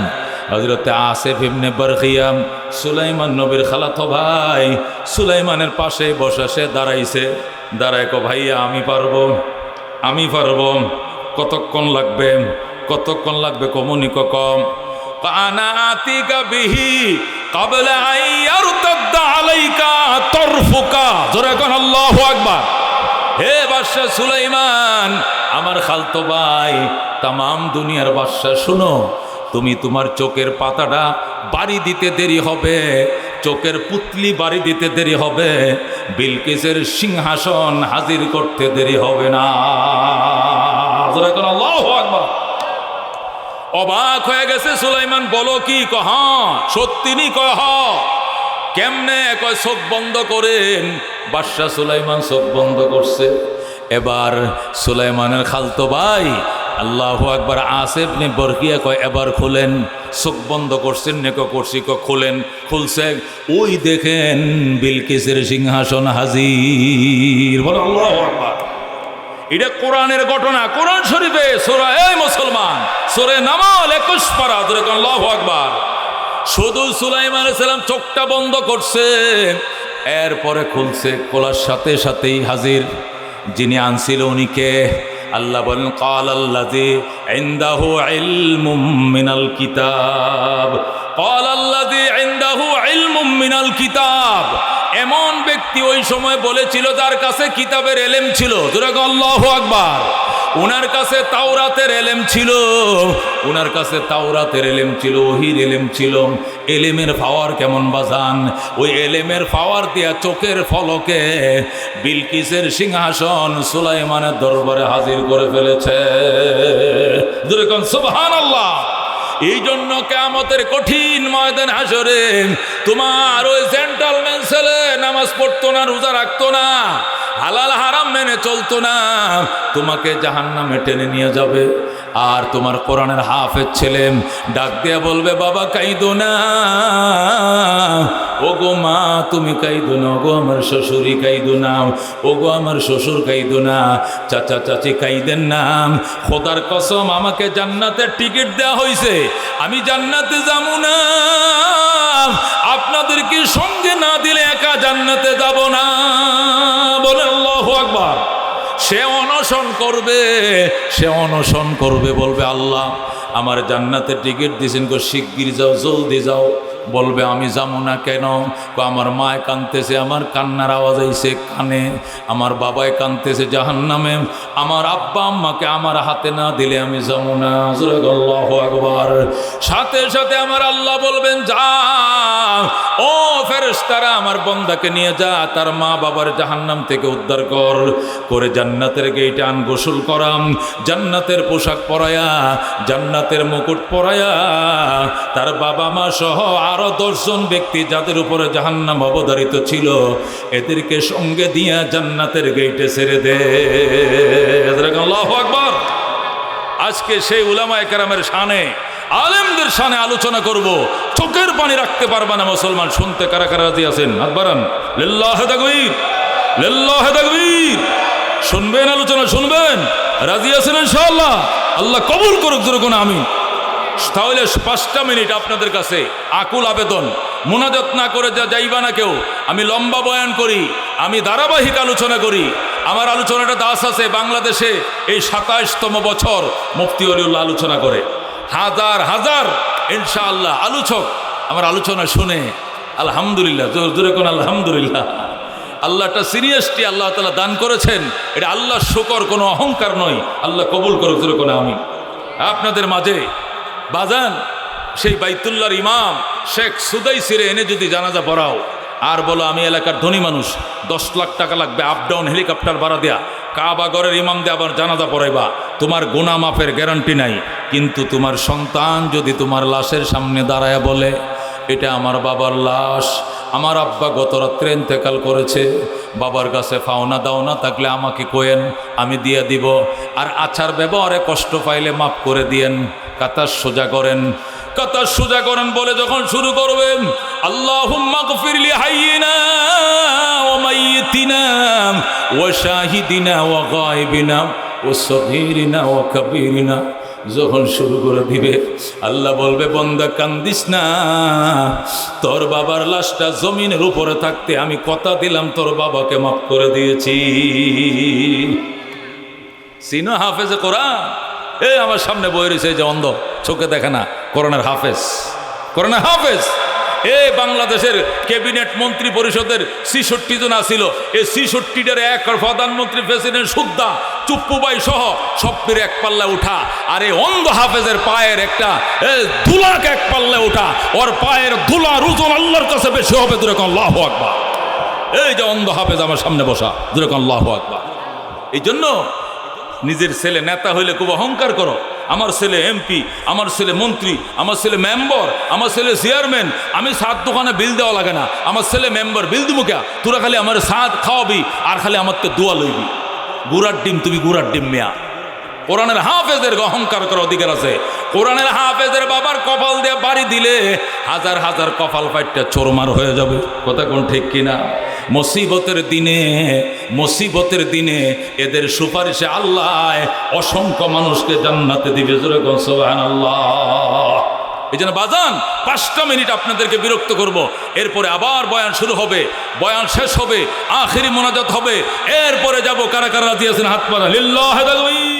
হযরতে আসেফ ইবনে বরখিয়া, সুলাইমান নবীর খালাতো ভাই। সুলাইমানের পাশে বসে সে দাঁড়াইছে, দাঁড়ায় কো ভাইয়া আমি পারবো, আমি পারবো। কতক্ষণ লাগবে? কতক্ষণ লাগবে? কমুনি কম আনা আতিকা বিহি ক্বাবলা আন ইয়ারতাদ্দা আলাইকা তরফুকা। জোরে কোন আল্লাহু আকবার। হে বাদশা সুলাইমান, আমার খালতো ভাই, তামাম দুনিয়ার বাদশা, শুনো, তুমি তোমার চোখের পাতাটা বাড়ি দিতে দেরি হবে, চোখের পুতলি বাড়ি দিতে দেরি হবে, বিলকিসের সিংহাসন হাজির করতে দেরি হবে না। জোরে কোন আল্লাহু আকবার। অবাক হয়ে গেছে সুলাইমান। বলো কি? কহ সত্যি নি? কহ কেমনে? কয় চোখ বন্ধ করেন। বাদশা সুলাইমান চোখ বন্ধ করছে। এবার সুলাইমানের খালতো ভাই আল্লাহু আকবার আসেফ ইবনে বরখিয়া কয় এবার খুলেন। চোখ বন্ধ করছেন নেকো করছি, খুলেন। খুলছে, ওই দেখেন বিলকিসের সিংহাসন হাজির। বলো আল্লাহু আকবার। এটা কোরআনের ঘটনা, কোরআন শরীফে সূরা এই মুসলমান সূরা নামল 21 পারা। ধরে কোন আল্লাহু আকবার। শুধু সুলাইমান আলাইহিস সালাম চোখটা বন্ধ করছে, এরপরে খুলছে। খোলার সাথে সাথেই হাজির। যিনি আনছিল উনি কে? আল্লাহ বলেন ক্বালাল্লাযী ইনদাহু ইলমুম মিনাল কিতাব, ক্বালাল্লাযী ইনদাহু ইলমুম মিনাল কিতাব। এমন ব্যক্তি ওই সময় বলেছিল যার কাছে কিতাবের এলেম ছিল। জোরে বলো আল্লাহু আকবার। উনার কাছে তাওরাতের এলেম ছিল, উনার কাছে তাওরাতের এলেম ছিল, ওহীর এলেম ছিল। এলেমের পাওয়ার কেমন বাজান? ওই এলেমের পাওয়ার দিয়া চোখের ফলকে বিলকিসের সিংহাসন সুলাইমানের দরবারে হাজির করে ফেলেছে। জোরে কোন সুবহানাল্লাহ। এই জন্য কিয়ামতের কঠিন ময়দান হাসরে তোমার ওই জেন্টলম্যান ছেলে নামাজ পড়তো না, রোজা রাখতো না, হালাল হারাম মেনে চলতো না, তোমাকে জাহান্নামে টেনে নিয়ে যাবে। আর তোমার কোরআনের হাফেজ ছেলে ডাক দিয়া বলবে বাবা কাইদো না, ও গো মা তুমি কাইদো না, ও গো আমার শ্বশুরি কাইদো না, ও গো আমার শ্বশুর কাইদো না, চাচা চাচি কাইদেন না। খোদার কসম আমাকে জান্নাতের টিকিট দেওয়া হয়েছে, আমি জান্নাতে যাবো না, আপনাদেরকে সঙ্গে না দিলে একা জান্নাতে যাব না। বলে আল্লাহু আকবার। সে অনশন করবে, সে অনশন করবে, বলবে আল্লাহ আমার জান্নাতের টিকিট দিয়েছেন, গো শিগগির যাও, জলদি যাও। বলবে আমি যাবো না কেন? আমার মায় কাঁদতেছে, আমার কান্নার আওয়াজ আইছে কানে, আমার বাবায় কাঁদতেছে জাহান্নামে, আমার আব্বা আম্মাকে আমার হাতে না দিলে আমি যাবো না। আল্লাহু আকবার। সাথে সাথে আমার আল্লাহ বলবেন যা, ও ফেরেশতারা আমার বন্দাকে নিয়ে যা, তার মা বাবার জাহান্নাম থেকে উদ্ধার করে জান্নাতের গেইটে আন, গোসল করাম, জান্নাতের পোশাক পরায়া, জান্নাতের মুকুট পরায়া, তার বাবা মা সহ আরো 10 জন ব্যক্তি যাদের উপরে জাহান্নাম অবধারিত ছিল এদেরকে সঙ্গে দিয়া জান্নাতের গেইটে ছেড়ে দে। আল্লাহু আকবার। আজকে সেই উলামায়ে কেরামের শানে, আলেমদের শানে আলোচনা করব। চোখের পানি রাখতে পারবা না মুসলমান, শুনতে কারা কারা রাজি আছেন? হাত বাড়ান। লিল্লাহি তাকবীর, লিল্লাহি তাকবীর। শুনবেন আলোচনা, শুনবেন? রাজি আছেন ইনশাআল্লাহ? আল্লাহ কবুল করুক। জোরে কোন আমিন। তাহলে 5টা মিনিট আপনাদের কাছে আকুল আবেদন, মুনাজাত না করে যাইবা না কেউ। আমি লম্বা বয়ান করি, আমি ধারাবাহিক আলোচনা করি। আমার আলোচনাটা দাস আছে বাংলাদেশে এই 27তম বছর মুফতি ওলিউল্লাহ আলোচনা করে। হাজার হাজার ইনশাআল্লাহ আলোচক আমার আলোচনা শুনে আলহামদুলিল্লাহ, জোরে কোন আলহামদুলিল্লাহ। আল্লাহটা সিরিয়াসটি আল্লাহ তাআলা দান করেছেন, এটা আল্লাহর শুকর, কোনো অহংকার নয়। আল্লাহ কবুল করুক। জোরে কোন আমিন। আপনাদের মাঝে বাজান সেই বাইতুল্লাহর ইমাম শেখ সুদাইসিরে এনে যদি জানাজা পড়াও আর বলো আমি এলাকার ধনী মানুষ, 10 লাখ টাকা লাগবে আপ ডাউন হেলিকপ্টার ভাড়া দেয়া, কাবা ঘরের ইমাম দিয়ে আবার জানাজা পড়াইবা, তোমার গুনাহ মাফের গ্যারান্টি নাই। কিন্তু তোমার সন্তান যদি তোমার লাশের সামনে দাঁড়ায় বলে এটা আমার বাবার লাশ। আমার আব্বা গত রাত্রে ইন্তেকাল করেছে। বাবার কাছে ফাওনা দাওনা থাকলে আমাকে কোয়েন, আমি দিয়ে দিব। আর আচার ব্যবহারে কষ্ট পাইলে মাফ করে দিয়েন। কাতার সোজা করেন, কাতার সোজা করেন বলে যখন শুরু করবেন, আল্লাহুম্মা গফিরলি হাইয়িনা ওয়া মাইয়িতিনা ওয়া শাহিদিনা ওয়া গায়বিনা ওয়া সগীরিনা ওয়া কাবীরিনা, যখন শুরু করে দিবে আল্লাহ বলবে, বন্দা কান্দিস না, তোর বাবার লাশটা জমিনের উপরে থাকতে আমি কথা দিলাম তোর বাবাকে মাফ করে দিয়েছি। সিনো হাফেজে কোরআন, আমার সামনে বই রয়েছে, যে অন্ধ, চোখে দেখে না, কোরআনের হাফেজ, কোরআনের হাফেজ। বাংলাদেশের ক্যাবিনেট মন্ত্রী পরিষদের 66 জন আসিল। এই 66টার এক প্রধানমন্ত্রী, প্রেসিডেন্ট সুদ্ধা, চুপ্পুবাই সহ সবটির এক পাল্লা উঠা। আর এই অন্ধ হাফেজের পায়ের একটা ধুলাকে এক পাল্লা উঠা, ওর পায়ের ধুলার ওজন আল্লাহর কাছে বেশি হবে। দুরকম আল্লাহু আকবার। এই যে অন্ধ হাফেজ আমার সামনে বসা, দুরকম আল্লাহু আকবার। এই জন্য নিজের ছেলে নেতা হইলে খুব অহংকার করো। আমার ছেলে এমপি, আমার ছেলে মন্ত্রী, আমার ছেলে মেম্বার, আমার ছেলে চেয়ারম্যান, আমি সাত দোকানে বিল দেওয়া লাগে না, আমার ছেলে মেম্বার, বিল দিব কে? তোরা খালি আমার সাদ খাওয়াবি আর খালি আমার তো দোয়া লইবি। গুড়ার ডিম, তুমি গুড়ার ডিম মিয়া। কোরআনের হাফেজের অহংকার করার অধিকার আছে। কোরআনের হাফেজের বাবার কপাল দিয়ে বাড়ি দিলে হাজার হাজার কপাল ফাইটটা চোরমার হয়ে যাবে। কথা কোন ঠিক কিনা? মুসিবতের দিনে এদের সুপারিশে আল্লাহ অসংখ্য মানুষকে জান্নাতে দিবে। যেরকম সুবহানাল্লাহ। এই জন্য বাজান 5টা মিনিট আপনাদেরকে বিরক্ত করব, এরপরে আবার বয়ান শুরু হবে, বয়ান শেষ হবে, আখিরি মোনাজাত হবে, এরপরে যাব কারা কারা রাজি আছেন হাত পাড়া লিল্লাহি তাকবীর।